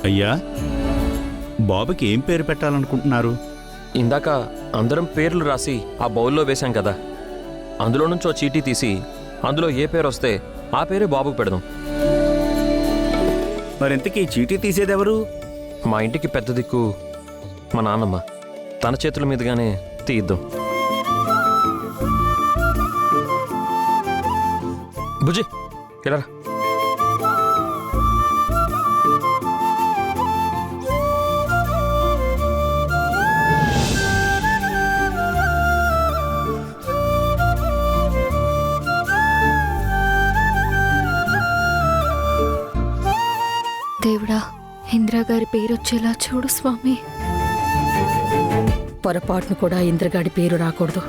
అయ్యా, బాబుకి ఏం పేరు పెట్టాలనుకుంటున్నారు? ఇందాక అందరం పేర్లు రాసి ఆ బౌల్లో వేశాం కదా, అందులో నుంచి ఓ చీటీ తీసి అందులో ఏ పేరు వస్తే ఆ పేరే బాబుకు పెడదాం. మరింతకీ చీటీ తీసేదెవరు? మా ఇంటికి పెద్ద దిక్కు మా నాన్నమ్మ. తన చేతుల మీదుగానే తీద్దాం. బుజ్జి ఇలా రా. దేవుడా, ఇందిరాగారి పేరు వచ్చేలా చూడు స్వామి. పొరపాటును కూడా ఇంద్రగాడి పేరు రాకూడదు.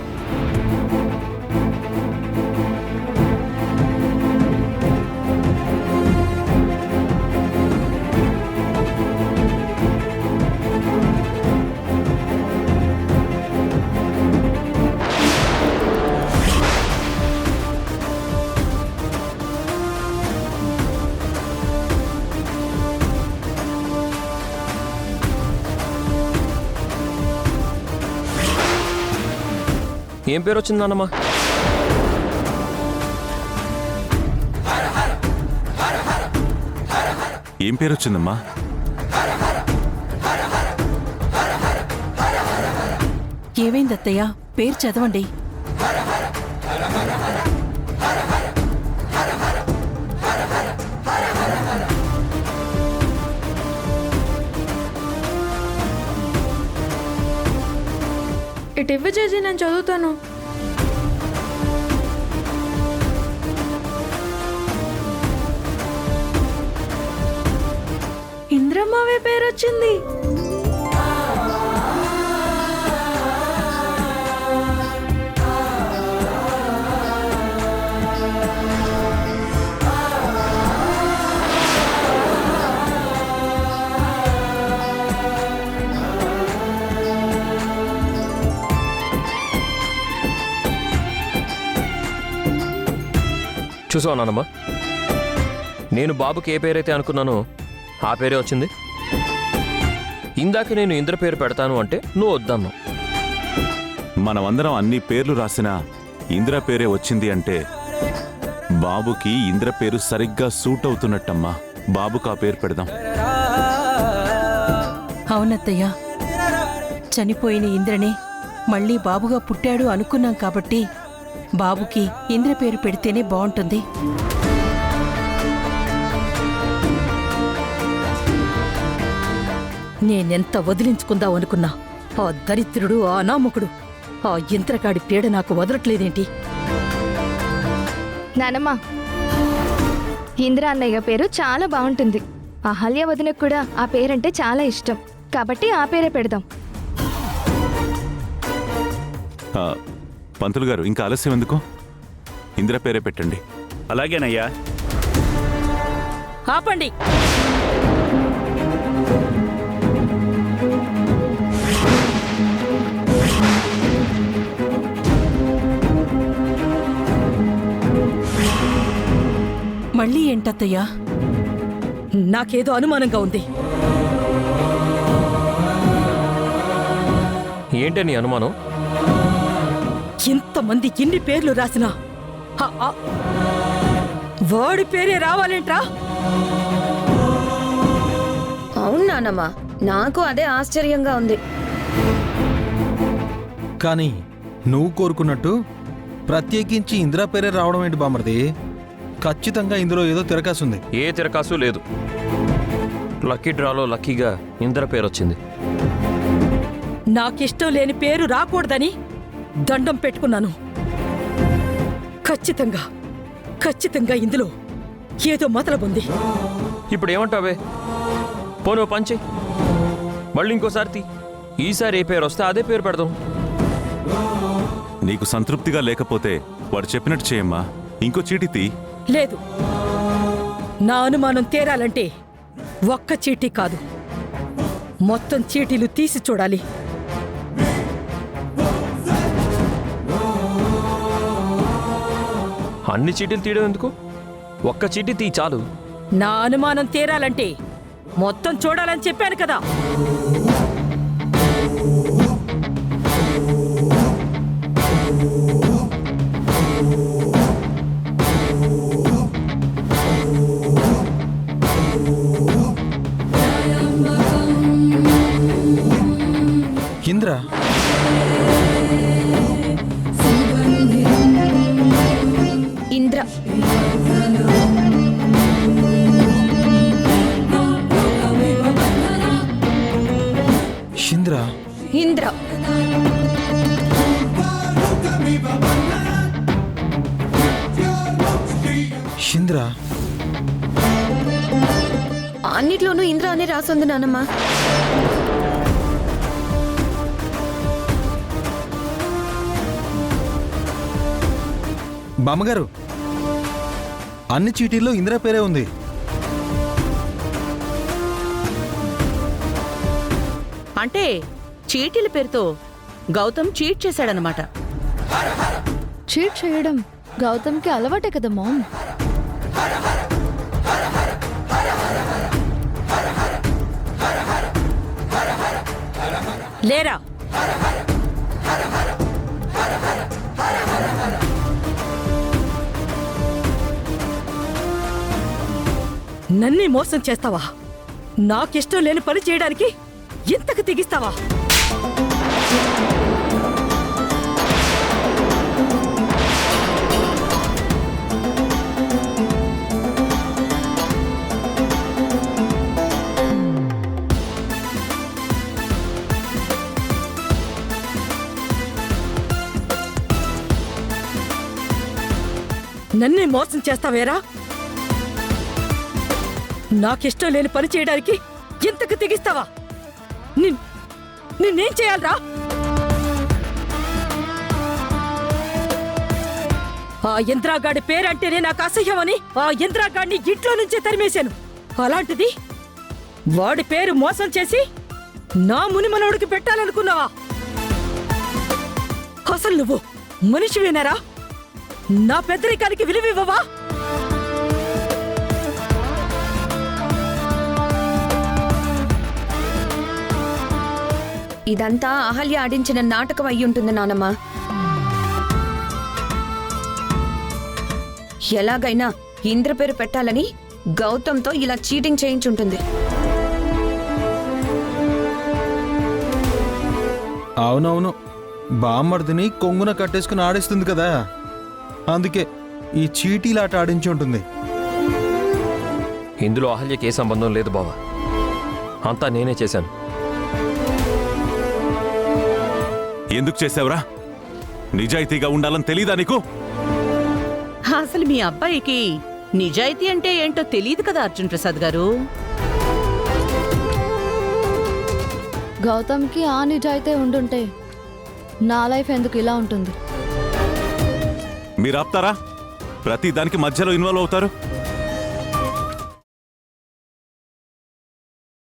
ఏం పేరు వచ్చింది నాన్నమ్మ? ఏం పేరు వచ్చిందమ్మా? ఏమైంది అత్తయ్య? పేరు చదవండి. ఇటు ఇవ్వ చేసి నేను చదువుతాను. ఇంద్రమ్మవే పేరు వచ్చింది. చూసావా నాన్నమ్మ, నేను బాబుకి ఏ పేరైతే అనుకున్నానో ఆ పేరే వచ్చింది. ఇందాక నేను ఇంద్ర పేరు పెడతాను అంటే నువ్వు వద్దన్నావు. మనమందరం అన్ని పేర్లు రాసినా ఇంద్ర పేరే వచ్చింది అంటే బాబుకి ఇంద్ర పేరు సరిగ్గా సూట్ అవుతున్నట్టమ్మా. బాబుకు ఆ పేరు పెడదాం. అవునత్తయ్య, చనిపోయిన ఇంద్రనే మళ్ళీ బాబుగా పుట్టాడు అనుకున్నాం కాబట్టి బాబుకి ఇంద్ర పేరు పెడితేనే బాగుంటుంది. నేనెంత వదిలించుకుందాం అనుకున్నా, ఆ దరిద్రుడు, ఆ అనామకుడు, ఆ ఇంద్రగాడి పీడ నాకు వదలట్లేదేంటి? నానమ్మ, ఇంద్ర అన్నయ్య పేరు చాలా బాగుంటుంది. అహల్య వదినకు కూడా ఆ పేరంటే చాలా ఇష్టం. కాబట్టి ఆ పేరే పెడదాం. పంతులు గారు, ఇంకా ఆలస్యం ఎందుకు? ఇంద్ర పేరే పెట్టండి. అలాగేనయ్యా. ఆపండి. మళ్ళీ ఏంటత్తయ్యా? నాకేదో అనుమానంగా ఉంది. ఏంటే నీ అనుమానం? ఇంతమంది ఇన్ని పేర్లు రాసినా వాడి పేరే రావాలేంట్రా? అవును నానమ్మా, నాకు అదే ఆశ్చర్యంగా ఉంది. కానీ నువ్వు కోరుకున్నట్టు ప్రత్యేకించి ఇందిరా పేరే రావడం ఏంటి బామర్ది? ఖచ్చితంగా ఇందులో ఏదో తిరకాసుంది. ఏ తిరకాసు లేదు. లక్కీ డ్రాలో లక్కీగా ఇంద్ర పేరు వచ్చింది. నాకిష్టం లేని పేరు రాకూడదని దండం పెట్టుకున్నాను. ఖచ్చితంగా ఇందులో ఏదో మతలబుంది. ఇప్పుడు ఏమంటావే? పోను పంచి మళ్ళీ ఇంకోసారి తీ. ఈసారి ఏ పేరు వస్తే అదే పేరు పెడదాం. నీకు సంతృప్తిగా లేకపోతే వాడు చెప్పినట్టు చేయమ్మా. ఇంకో చీటీ తీ. లేదు, నా అనుమానం తేరాలంటే ఒక్క చీటీ కాదు, మొత్తం చీటీలు తీసి చూడాలి. అన్ని చీటీలు తీయడం ఎందుకు? ఒక్క చీటీ తీ చాలు. నా అనుమానం తేరాలంటే మొత్తం చూడాలని చెప్పాను కదా. ఇంద్ర ఇంద్ర. ఇంద్ర ఇంద్ర. ఇంద్ర అన్నిట్లోనూ ఇంద్ర అనే రాసుంది నానమ్మ. బామ్మగారు అన్ని చీటీల్లో ఇంద్ర పేరే ఉంది. అంటే చీటీల పేరుతో గౌతమ్ చీట్ చేశాడనమాట. చీట్ చేయడం గౌతమ్కి అలవాటే కదా మామ్. లేరా? నన్నే మోసం చేస్తావా? నాకిష్టం లేని పని చేయడానికి ఇంతకు తెగిస్తావా? నన్నే మోసం చేస్తావేరా? నాకిష్టం లేని పని చేయడానికి ఇంతకు తెగిస్తావా? నిన్నేం చేయాలరా? ఆ ఇంద్రాగాడి పేరంటేనే నాకు అసహ్యమని ఆ ఇంద్రాగాడిని ఇంట్లో నుంచే తరిమేశాను. అలాంటిది వాడి పేరు మోసం చేసి నా మునిమనోడికి పెట్టాలనుకున్నావా? అసలు నువ్వు మనిషివేనారా? నా పెద్దరికానికి విలువివ్వవా? ఇదంతా అహల్య ఆడించిన నాటకం అయ్యుంటుంది నానమ్మ. ఎలాగైనా ఇంద్ర పేరు పెట్టాలని గౌతమ్తో ఇలా చీటింగ్ చేయించుంటుంది. అవునవును, బామ్మర్దిని కొంగున కట్టేసుకుని ఆడిస్తుంది కదా, అందుకే ఈ చీటీలాట ఆడించి ఉంటుంది. ఇందులో అహల్యకి ఏ సంబంధం లేదు బావా. అంతా నేనే చేశాను. ఎందుకు చేసావురా? నిజాయితీగా ఉండాలని తెలీదా నీకు? అసలు మీ అబ్బాయికి నిజాయితీ అంటే ఏంటో తెలియదు కదా అర్జున్ ప్రసాద్ గారు. గౌతమ్కి ఆ నిజాయితీ ఉండుంటే నా లైఫ్ ఎందుకు ఇలా ఉంటుంది? మీరు ఆపుతారా? ప్రతి దానికి మధ్యలో ఇన్వాల్వ్ అవుతారు.